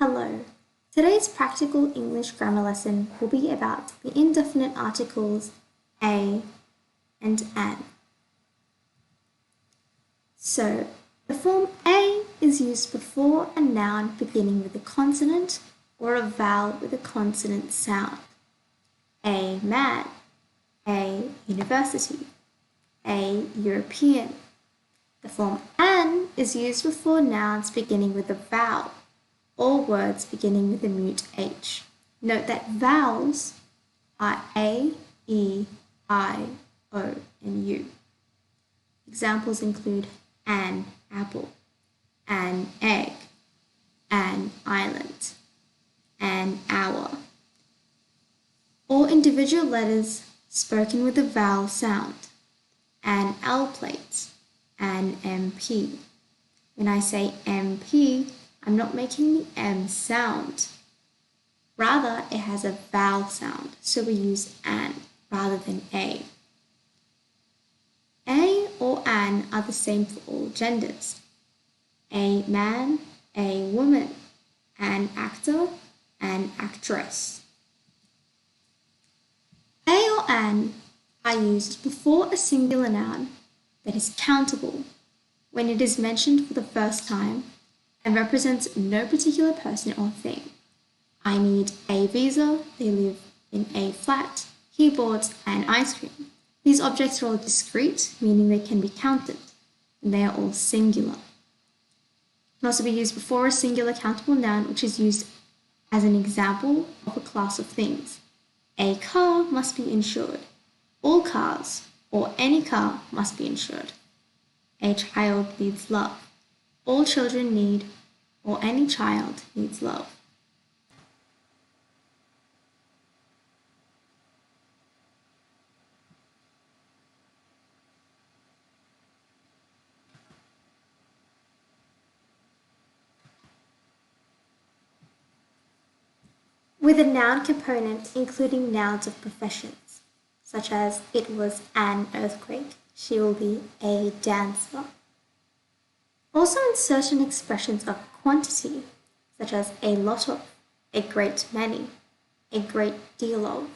Hello. Today's practical English grammar lesson will be about the indefinite articles a and an. So, the form a is used before a noun beginning with a consonant or a vowel with a consonant sound. A man, a university, a European. The form an is used before nouns beginning with a vowel or words beginning with a mute H. Note that vowels are A, E, I, O, and U. Examples include an apple, an egg, an island, an hour. All individual letters spoken with a vowel sound. An L plate, an MP. When I say MP, I'm not making the M sound. Rather, it has a vowel sound, so we use an rather than a. A or an are the same for all genders. A man, a woman, an actor, an actress. A or an are used before a singular noun that is countable when it is mentioned for the first time and represents no particular person or thing. I need a visa, they live in a flat, he bought an ice cream. These objects are all discrete, meaning they can be counted, and they are all singular. It can also be used before a singular countable noun, which is used as an example of a class of things. A car must be insured. All cars, or any car, must be insured. A child needs love. All children need, or any child needs love. With a noun component including nouns of professions, such as it was an earthquake, she will be a dancer. Also in certain expressions of quantity, such as a lot of, a great many, a great deal of,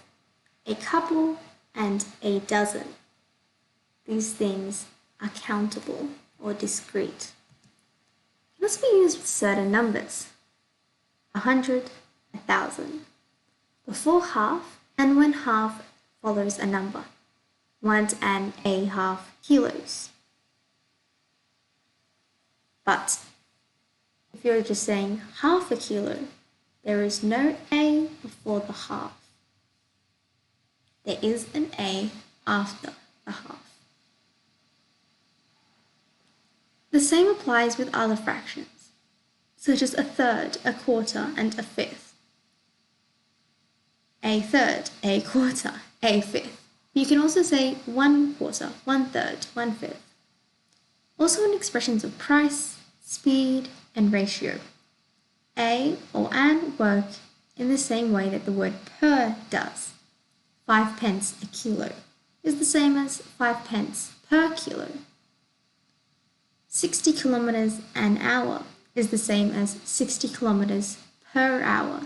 a couple, and a dozen. These things are countable or discrete. It must be used with certain numbers, 100, 1,000. Before half and when half follows a number, 1.5 kilos. But if you're just saying half a kilo, there is no A before the half. There is an A after the half. The same applies with other fractions, such as a third, a quarter, and a fifth. A third, a quarter, a fifth. You can also say 1 quarter, 1/3, 1/5. Also in expressions of price, speed, and ratio. A or an work in the same way that the word per does. 5 pence a kilo is the same as 5 pence per kilo. 60 kilometers an hour is the same as 60 kilometers per hour.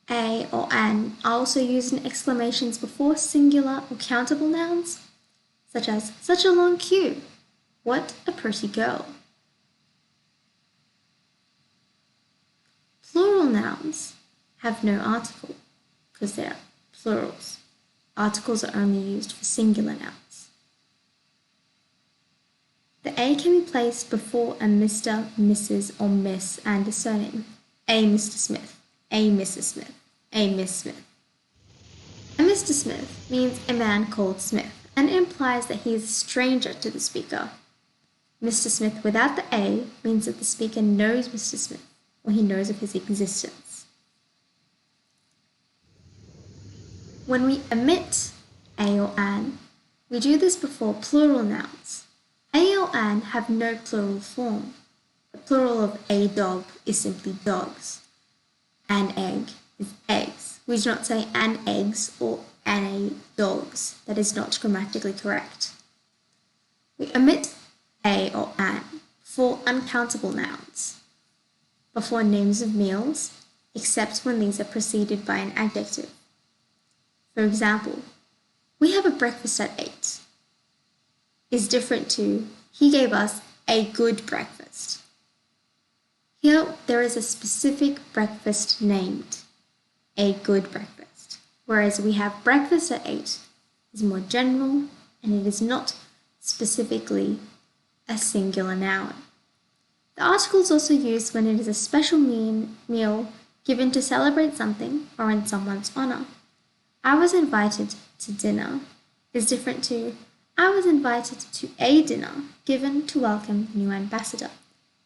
A or an are also used in exclamations before singular or countable nouns, such as such a long queue, what a pretty girl. Plural nouns have no article because they are plurals. Articles are only used for singular nouns. The A can be placed before a Mr., Mrs., or Miss and a surname. A Mr. Smith, a Mrs. Smith, a Miss Smith. A Mr. Smith means a man called Smith and implies that he is a stranger to the speaker. Mr. Smith without the A means that the speaker knows Mr. Smith or he knows of his existence. When we omit a or an, we do this before plural nouns. A or an have no plural form. The plural of a dog is simply dogs. An egg is eggs. We do not say an eggs or an dogs. That is not grammatically correct. We omit a or an for uncountable nouns. before names of meals, except when these are preceded by an adjective. For example, we have a breakfast at 8 is different to he gave us a good breakfast. Here there is a specific breakfast named a good breakfast, whereas we have breakfast at 8 is more general and it is not specifically a singular noun. The article is also used when it is a special meal given to celebrate something or in someone's honor. I was invited to dinner is different to I was invited to a dinner given to welcome the new ambassador.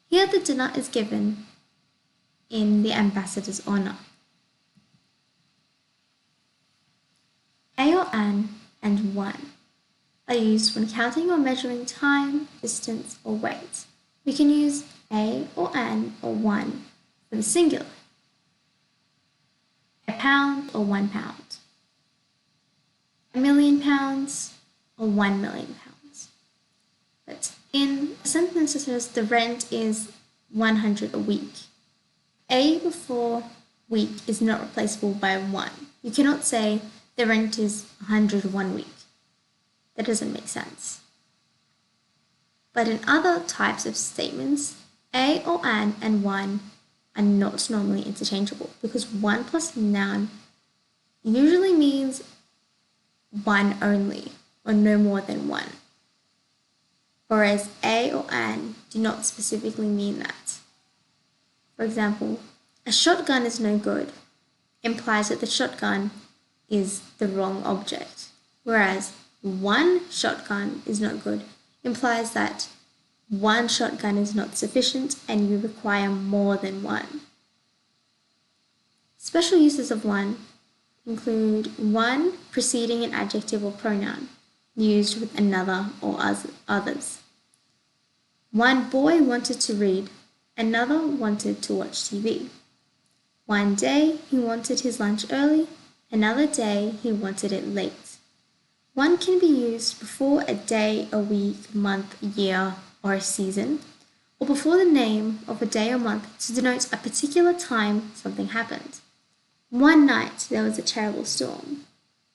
Here the dinner is given in the ambassador's honor. A or an and one are used when counting or measuring time, distance, or weight. We can use a or an or one for the singular. A pound or 1 pound. £1,000,000 or 1,000,000 pounds. But in a sentence that says the rent is 100 a week, a before week is not replaceable by 1. You cannot say the rent is 100 1 week. That doesn't make sense. But in other types of statements, a or an and one are not normally interchangeable because one plus noun usually means one only or no more than one, whereas a or an do not specifically mean that. For example, a shotgun is no good implies that the shotgun is the wrong object, whereas one shotgun is not good implies that one shotgun is not sufficient and you require more than one. Special uses of one include one preceding an adjective or pronoun used with another or others. One boy wanted to read, another wanted to watch TV. One day he wanted his lunch early, another day he wanted it late. One can be used before a day, a week, month, year, or a season, or before the name of a day or month to denote a particular time something happened. One night there was a terrible storm.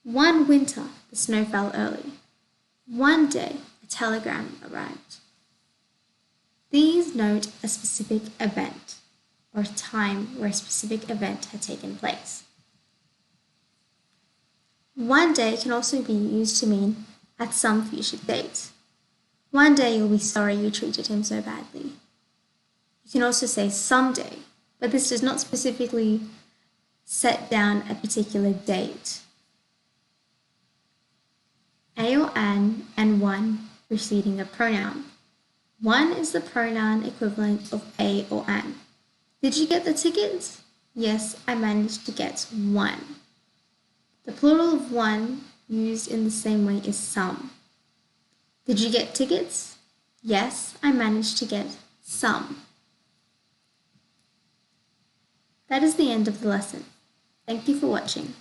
One winter the snow fell early. One day a telegram arrived. These note a specific event or a time where a specific event had taken place. One day can also be used to mean at some future date. One day you'll be sorry you treated him so badly. You can also say someday, but this does not specifically set down a particular date. A or an and one preceding a pronoun. One is the pronoun equivalent of a or an. Did you get the tickets? Yes, I managed to get one. The plural of one used in the same way is some. Did you get tickets? Yes, I managed to get some. That is the end of the lesson. Thank you for watching.